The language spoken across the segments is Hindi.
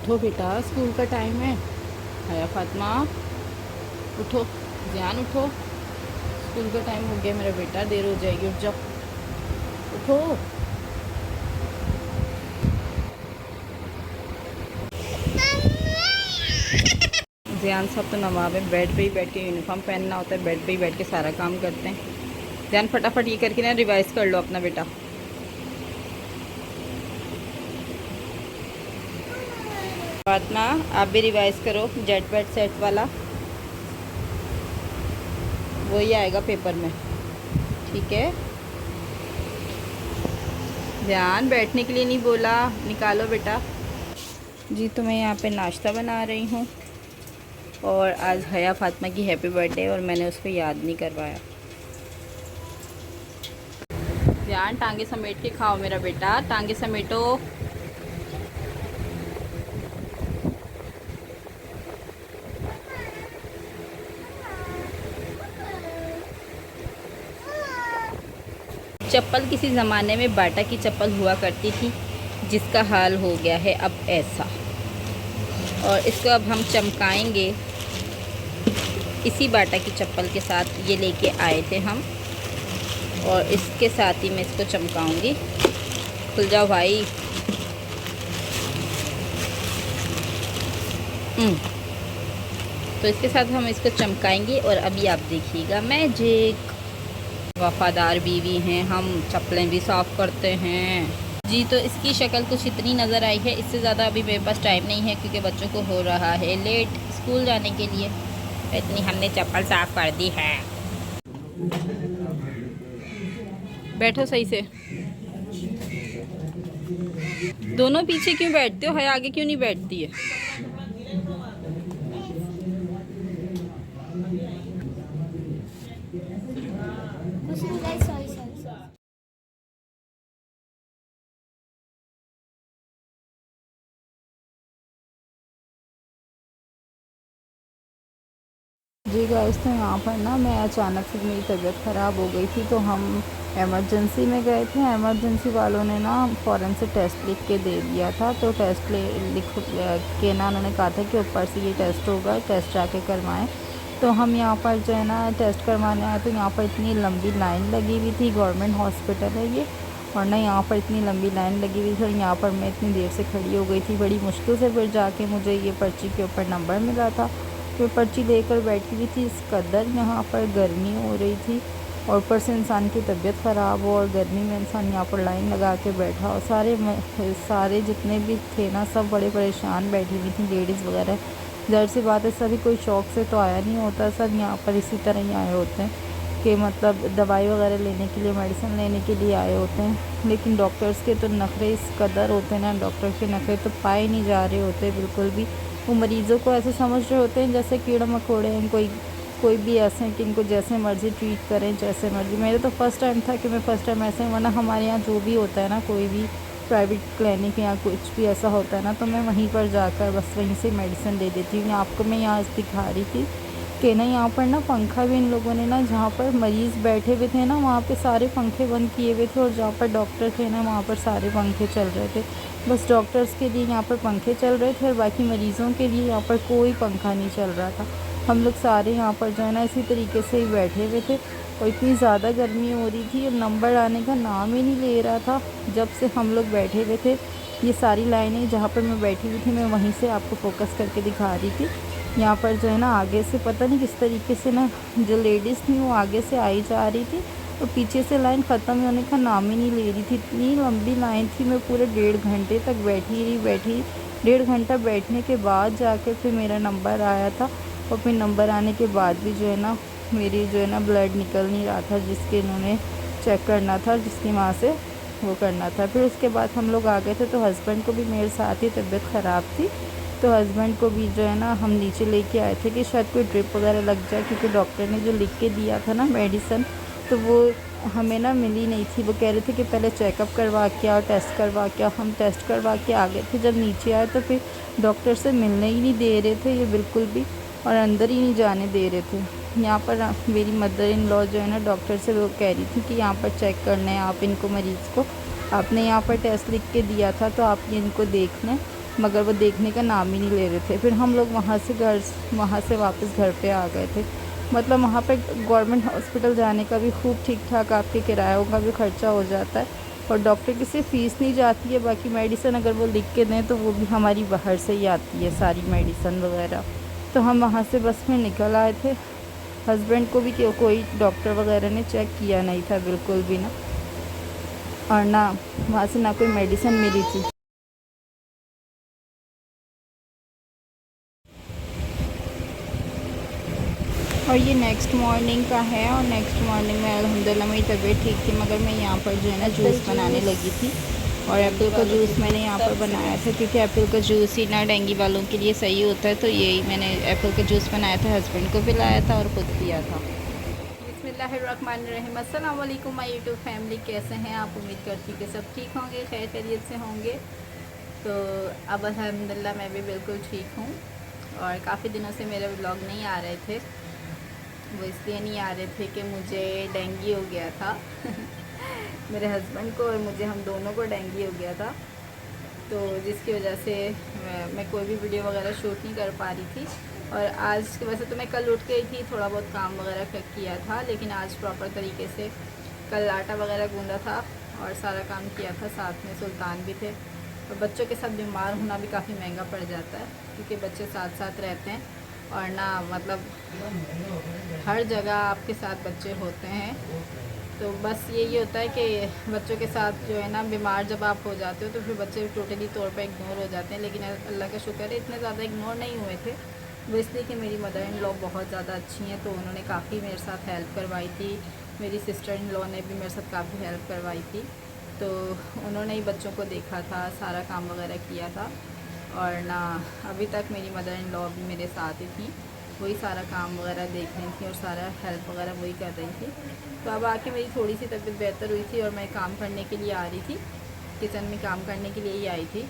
उठो बेटा, स्कूल का टाइम है। हया फातिमा उठो, ध्यान उठो, स्कूल का टाइम हो गया मेरा बेटा, देर हो जाएगी, उठ जाओ, उठो। ध्यान सब तो नवाब है, बेड पे ही बैठ के यूनिफॉर्म पहनना होता है, बेड पे ही बैठ के सारा काम करते हैं। ध्यान फटाफट ये करके ना रिवाइज कर लो अपना बेटा। फातिमा आप भी रिवाइज करो, जेट वेट सेट वाला वही आएगा पेपर में, ठीक है। ध्यान बैठने के लिए नहीं बोला, निकालो बेटा। जी तो मैं यहाँ पे नाश्ता बना रही हूँ और आज हया फातिमा की हैप्पी बर्थडे और मैंने उसको याद नहीं करवाया। ध्यान टांगे समेट के खाओ मेरा बेटा, टांगे समेटो। चप्पल किसी ज़माने में बाटा की चप्पल हुआ करती थी, जिसका हाल हो गया है अब ऐसा। और इसको अब हम चमकाएंगे इसी बाटा की चप्पल के साथ, ये लेके आए थे हम और इसके साथ ही मैं इसको चमकाऊंगी। खुल जाओ भाई। तो इसके साथ हम इसको चमकाएंगे और अभी आप देखिएगा मैजिक। वफ़ादार बीवी हैं हम, चप्पलें भी साफ़ करते हैं। जी तो इसकी शक्ल कुछ इतनी नज़र आई है, इससे ज़्यादा अभी मेरे पास टाइम नहीं है क्योंकि बच्चों को हो रहा है लेट स्कूल जाने के लिए, इतनी हमने चप्पल साफ़ कर दी है। बैठो सही से। दोनों पीछे क्यों बैठते हो, हया आगे क्यों नहीं बैठती है? जी गाइस तो यहाँ पर ना मैं अचानक से मेरी तबीयत ख़राब हो गई थी तो हम एमरजेंसी में गए थे। एमरजेंसी वालों ने ना फ़ौरन से टेस्ट लिख के दे दिया था, तो टेस्ट लिख के ना उन्होंने कहा था कि ऊपर से ये टेस्ट होगा, टेस्ट जाके करवाएं। तो हम यहाँ पर जो है ना टेस्ट करवाने आए तो यहाँ पर इतनी लंबी लाइन लगी हुई थी। गवर्नमेंट हॉस्पिटल है ये, और ना यहाँ पर इतनी लंबी लाइन लगी हुई थी और यहाँ पर मैं इतनी देर से खड़ी हो गई थी। बड़ी मुश्किल से फिर जाके मुझे ये पर्ची के ऊपर नंबर मिला था। फिर पर्ची लेकर बैठी हुई थी। इस कदर यहाँ पर गर्मी हो रही थी और ऊपर से इंसान की तबीयत ख़राब हो और गर्मी में इंसान यहाँ पर लाइन लगा के बैठा और सारे जितने भी थे ना सब बड़े परेशान बैठी हुई थी, लेडीज़ वगैरह। ज़ाहिर सी बात है सभी कोई शौक़ से तो आया नहीं होता, सब यहाँ पर इसी तरह ही आए होते हैं कि मतलब दवाई वगैरह लेने के लिए, मेडिसिन लेने के लिए आए होते हैं। लेकिन डॉक्टर्स के तो नखरे इस कदर होते हैं ना, डॉक्टर्स के नखरे तो पाए नहीं जा रहे होते बिल्कुल भी। वो मरीज़ों को ऐसे समझ रहे होते हैं जैसे कीड़ा मकोड़े हैं, कोई भी ऐसे हैं कि इनको जैसे मर्ज़ी ट्रीट करें, जैसे मर्ज़ी। मेरा तो फ़र्स्ट टाइम था कि मैं फ़र्स्ट टाइम ऐसे, वरना हमारे यहाँ जो भी होता है ना, कोई भी प्राइवेट क्लिनिक या कुछ भी ऐसा होता है ना, तो मैं वहीं पर जाकर बस वहीं से मेडिसिन ले देती हूँ। आपको मैं यहाँ दिखा रही थी कि ना यहाँ पर ना पंखा भी इन लोगों ने ना, जहाँ पर मरीज़ बैठे हुए थे ना वहाँ पे सारे पंखे बंद किए हुए थे और जहाँ पर डॉक्टर थे ना वहाँ पर सारे पंखे चल रहे थे। बस डॉक्टर्स के लिए यहाँ पर पंखे चल रहे थे और बाकी मरीज़ों के लिए यहाँ पर कोई पंखा नहीं चल रहा था। हम लोग सारे यहाँ पर जो है ना इसी तरीके से ही बैठे हुए थे और इतनी ज़्यादा गर्मी हो रही थी और नंबर आने का नाम ही नहीं ले रहा था। जब से हम लोग बैठे हुए थे, ये सारी लाइनें जहाँ पर मैं बैठी हुई थी मैं वहीं से आपको फोकस करके दिखा रही थी। यहाँ पर जो है ना आगे से पता नहीं किस तरीके से ना जो लेडीज़ थी वो आगे से आई जा रही थी और पीछे से लाइन ख़त्म होने का नाम ही नहीं ले रही थी। इतनी लंबी लाइन थी, मैं पूरे 1.5 घंटे तक बैठी 1.5 घंटा बैठने के बाद जाके फिर मेरा नंबर आया था। और फिर नंबर आने के बाद भी जो है ना मेरी जो है ना ब्लड निकल नहीं रहा था, जिसके इन्होंने चेक करना था, जिसकी वहाँ से वो करना था। फिर उसके बाद हम लोग आ गए थे तो हस्बैंड को भी मेरे साथ ही तबीयत ख़राब थी, तो हस्बैंड को भी जो है ना हम नीचे लेके आए थे कि शायद कोई ड्रिप वगैरह लग जाए, क्योंकि डॉक्टर ने जो लिख के दिया था ना मेडिसिन तो वो हमें ना मिली नहीं थी। वो कह रहे थे कि पहले चेकअप करवा के आओ, टेस्ट करवा के आओ। हम टेस्ट करवा के आ गए थे, जब नीचे आए तो फिर डॉक्टर से मिलने ही नहीं दे रहे थे ये बिल्कुल भी, और अंदर ही नहीं जाने दे रहे थे। यहाँ पर मेरी मदर इन लॉ जो है ना डॉक्टर से वो कह रही थी कि यहाँ पर चेक करना है आप इनको, मरीज़ को आपने यहाँ पर टेस्ट लिख के दिया था तो आप ये इनको देख लें। मगर वो देखने का नाम ही नहीं ले रहे थे। फिर हम लोग वहाँ से वापस घर पे आ गए थे। मतलब वहाँ पे गवर्नमेंट हॉस्पिटल जाने का भी खूब ठीक ठाक आपके किरायों का भी ख़र्चा हो जाता है और डॉक्टर की सिर्फ फ़ीस नहीं जाती है, बाकी मेडिसिन अगर वो लिख के दें तो वो भी हमारी बाहर से ही आती है सारी मेडिसिन वगैरह। तो हम वहाँ से बस में निकल आए थे। हस्बैंड को भी कोई डॉक्टर वगैरह ने चेक किया नहीं था बिल्कुल भी ना, और ना वहाँ से ना कोई मेडिसिन मिली थी। और ये नेक्स्ट मॉर्निंग का है और नेक्स्ट मॉर्निंग में अल्हम्दुलिल्लाह मेरी तबीयत ठीक थी, मगर मैं यहाँ पर जो है ना जूस बनाने लगी थी। और एप्पल का जूस मैंने यहाँ पर बनाया था क्योंकि एप्पल का जूस ही ना डेंगू वालों के लिए सही होता है, तो यही मैंने एप्पल का जूस बनाया था, हस्बैंड को पिलाया था और ख़ुद पिया था। बिस्मिल्लाहिर्रहमानिर्रहीम। अस्सलाम वालेकुम माय यूट्यूब फैमिली, कैसे हैं आप? उम्मीद करती हूँ कि सब ठीक होंगे, खैर खैरियत से होंगे। तो अब अल्हम्दुलिल्लाह मैं भी बिल्कुल ठीक हूँ। और काफ़ी दिनों से मेरे व्लॉग नहीं आ रहे थे, वो इसलिए नहीं आ रहे थे कि मुझे डेंगू हो गया था मेरे हस्बैंड को और मुझे, हम दोनों को डेंगू हो गया था, तो जिसकी वजह से मैं कोई भी वीडियो वगैरह शूट नहीं कर पा रही थी। और आज वैसे तो मैं कल उठ गई थी, थोड़ा बहुत काम वगैरह किया था, लेकिन आज प्रॉपर तरीके से कल आटा वगैरह गूंदा था और सारा काम किया था, साथ में सुल्तान भी थे। और बच्चों के साथ बीमार होना भी काफ़ी महंगा पड़ जाता है क्योंकि बच्चे साथ साथ रहते हैं और ना मतलब हर जगह आपके साथ बच्चे होते हैं। तो बस यही होता है कि बच्चों के साथ जो है ना बीमार जब आप हो जाते हो तो फिर बच्चे टोटली तौर पे इग्नोर हो जाते हैं, लेकिन अल्लाह का शुक्र है इतने ज़्यादा इग्नोर नहीं हुए थे। वो इसलिए कि मेरी मदर इन लॉ बहुत ज़्यादा अच्छी हैं, तो उन्होंने काफ़ी मेरे साथ हेल्प करवाई थी। मेरी सिस्टर इन लॉ ने भी मेरे साथ काफ़ी हेल्प करवाई थी, तो उन्होंने ही बच्चों को देखा था, सारा काम वगैरह किया था। और ना अभी तक मेरी मदर इन लॉ भी मेरे साथ ही थी, वही सारा काम वगैरह देख रही थी और सारा हेल्प वगैरह वही कर रही थी। तो अब आके मेरी थोड़ी सी तबीयत बेहतर हुई थी और मैं काम करने के लिए आ रही थी, किचन में काम करने के लिए ही आई थी।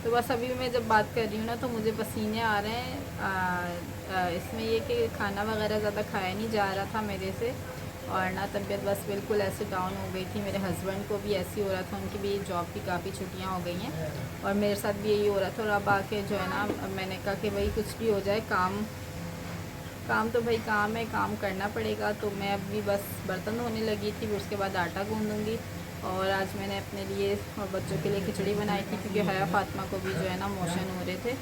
तो बस अभी मैं जब बात कर रही हूँ ना तो मुझे पसीने आ रहे हैं। इसमें ये कि खाना वगैरह ज़्यादा खाया नहीं जा रहा था मेरे से, और ना तबीयत बस बिल्कुल ऐसे डाउन हो गई थी। मेरे हस्बैंड को भी ऐसे ही हो रहा था, उनकी भी जॉब की काफ़ी छुट्टियां हो गई हैं और मेरे साथ भी यही हो रहा था। और अब आके जो है ना मैंने कहा कि भाई कुछ भी हो जाए, काम तो भाई काम है, काम करना पड़ेगा। तो मैं अभी बस बर्तन धोने लगी थी, फिर उसके बाद आटा गूँधूँगी। और आज मैंने अपने लिए और बच्चों के लिए खिचड़ी बनाई थी क्योंकि हया फातिमा को भी जो है ना मोशन हो रहे थे।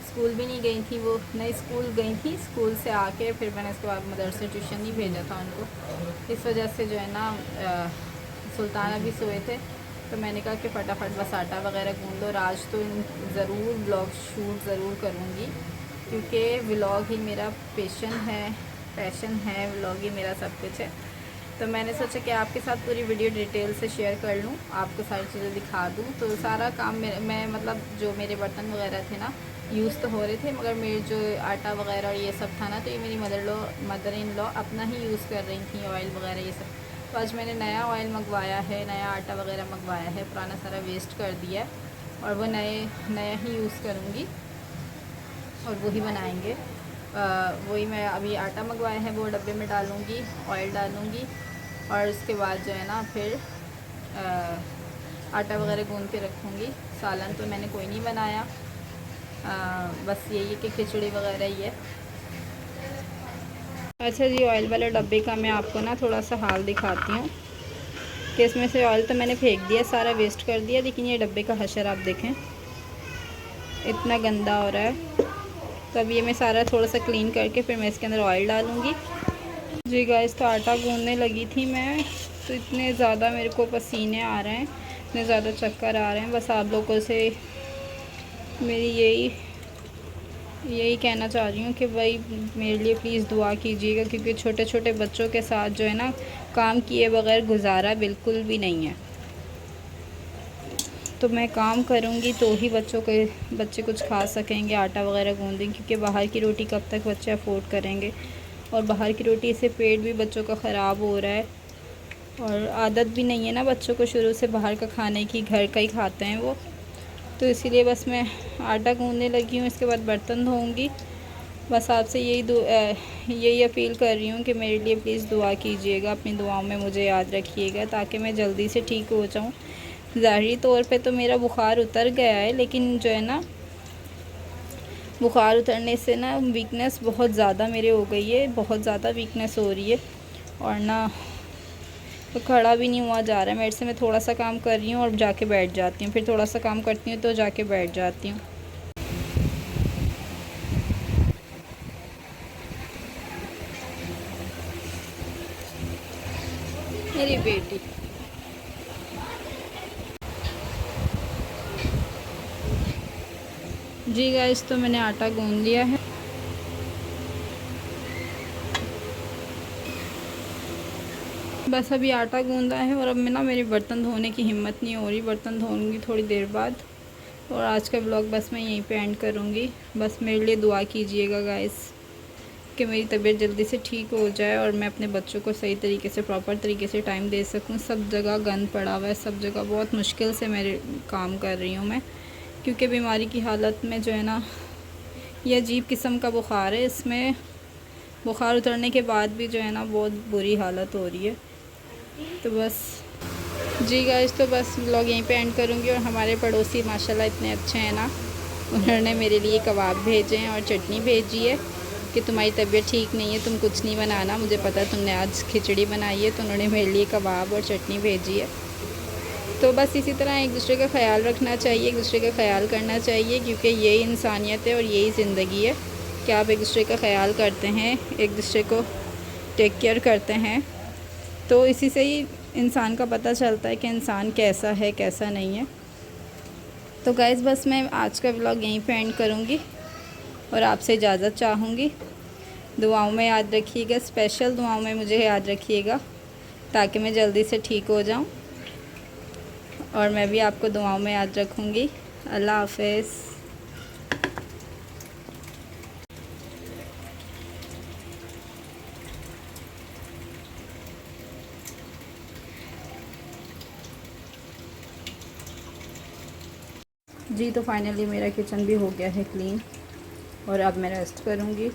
स्कूल भी नहीं गई थी वो, नहीं स्कूल गई थी, स्कूल से आके फिर मैंने उसके बाद मदरसे ट्यूशन नहीं भेजा था उनको, इस वजह से जो है ना सुल्ताना भी सोए थे। तो मैंने कहा कि फटाफट बस आटा वगैरह गूँध लो। और आज तो ज़रूर व्लॉग शूट ज़रूर करूँगी क्योंकि व्लॉग ही मेरा पैशन है, व्लॉग ही मेरा सब कुछ है। तो मैंने सोचा कि आपके साथ पूरी वीडियो डिटेल से शेयर कर लूँ, आपको सारी चीज़ें दिखा दूँ। तो सारा काम मैं मतलब जो मेरे बर्तन वगैरह थे ना यूज़ तो हो रहे थे, मगर मेरे जो आटा वगैरह और ये सब था ना, तो ये मेरी मदर इन लॉ अपना ही यूज़ कर रही थी, ऑयल वगैरह ये सब। तो आज मैंने नया ऑयल मंगवाया है, नया आटा वगैरह मंगवाया है, पुराना सारा वेस्ट कर दिया और वो नया ही यूज़ करूँगी और वही बनाएंगे। वही मैं अभी आटा मंगवाया है वो डब्बे में डालूँगी, ऑयल डालूँगी और उसके बाद जो है ना फिर आटा वगैरह गूँध के रखूँगी। सालन तो मैंने कोई नहीं बनाया, बस यही है कि खिचड़ी वगैरह ही है। अच्छा जी, ऑयल वाले डब्बे का मैं आपको ना थोड़ा सा हाल दिखाती हूँ कि इसमें से ऑयल तो मैंने फेंक दिया, सारा वेस्ट कर दिया, लेकिन ये डब्बे का हशर आप देखें इतना गंदा हो रहा है। तो अब ये मैं सारा थोड़ा सा क्लीन करके फिर मैं इसके अंदर ऑयल डालूँगी। जी गाइस, तो आटा गूँधने लगी थी मैं, तो इतने ज़्यादा मेरे को पसीने आ रहे हैं, इतने ज़्यादा चक्कर आ रहे हैं। बस आप लोगों से मेरी यही कहना चाह रही हूँ कि भाई मेरे लिए प्लीज़ दुआ कीजिएगा क्योंकि छोटे छोटे बच्चों के साथ जो है ना काम किए बगैर गुजारा बिल्कुल भी नहीं है। तो मैं काम करूँगी तो ही बच्चे कुछ खा सकेंगे, आटा वगैरह गूँधेंगे, क्योंकि बाहर की रोटी कब तक बच्चे अफोर्ड करेंगे। और बाहर की रोटी से पेट भी बच्चों का ख़राब हो रहा है और आदत भी नहीं है ना बच्चों को शुरू से बाहर का खाने की, घर का ही खाते हैं वो। तो इसीलिए बस मैं आटा गूँधने लगी हूँ, इसके बाद बर्तन धोऊँगी। बस आपसे यही अपील कर रही हूँ कि मेरे लिए प्लीज़ दुआ कीजिएगा, अपनी दुआओं में मुझे याद रखिएगा ताकि मैं जल्दी से ठीक हो जाऊँ। ज़ाहिरी तौर पे तो मेरा बुखार उतर गया है, लेकिन जो है ना बुखार उतरने से ना वीकनेस बहुत ज़्यादा मेरे हो गई है, बहुत ज़्यादा वीकनेस हो रही है और ना तो खड़ा भी नहीं हुआ जा रहा है मेरे से। मैं थोड़ा सा काम कर रही हूँ और जाके बैठ जाती हूँ, फिर थोड़ा सा काम करती हूँ तो जाके बैठ जाती हूँ। मेरी बेटी जी गाइस, तो मैंने आटा गूंद लिया है। बस अभी आटा गूंदा है और अब मैं ना मेरे बर्तन धोने की हिम्मत नहीं हो रही। बर्तन धोऊंगी थोड़ी देर बाद और आज का ब्लॉग बस मैं यहीं पे एंड करूँगी। बस मेरे लिए दुआ कीजिएगा गाइस कि मेरी तबीयत जल्दी से ठीक हो जाए और मैं अपने बच्चों को सही तरीके से प्रॉपर तरीके से टाइम दे सकूँ। सब जगह गंद पड़ा हुआ है, सब जगह बहुत मुश्किल से मेरे काम कर रही हूँ मैं, क्योंकि बीमारी की हालत में जो है ना ये अजीब किस्म का बुखार है। इसमें बुखार उतरने के बाद भी जो है ना बहुत बुरी हालत हो रही है। तो बस जी गाइस, तो बस ब्लॉग यहीं पे एंड करूँगी। और हमारे पड़ोसी माशाल्लाह इतने अच्छे हैं ना, उन्होंने मेरे लिए कबाब भेजे हैं और चटनी भेजी है कि तुम्हारी तबीयत ठीक नहीं है, तुम कुछ नहीं बनाना, मुझे पता है तुमने आज खिचड़ी बनाई है। तो उन्होंने मेरे लिए कबाब और चटनी भेजी है। तो बस इसी तरह एक दूसरे का ख्याल रखना चाहिए, एक दूसरे का ख्याल करना चाहिए, क्योंकि यही इंसानियत है और यही ज़िंदगी है कि आप एक दूसरे का ख्याल करते हैं, एक दूसरे को टेक केयर करते हैं। तो इसी से ही इंसान का पता चलता है कि इंसान कैसा है कैसा नहीं है। तो गाइस, बस मैं आज का व्लॉग यहीं पे एंड करूँगी और आपसे इजाज़त चाहूँगी। दुआओं में याद रखिएगा, स्पेशल दुआओं में मुझे याद रखिएगा ताकि मैं जल्दी से ठीक हो जाऊँ और मैं भी आपको दुआओं में याद रखूँगी। अल्लाह हाफ़िज़। जी तो फाइनली मेरा किचन भी हो गया है क्लीन और अब मैं रेस्ट करूँगी।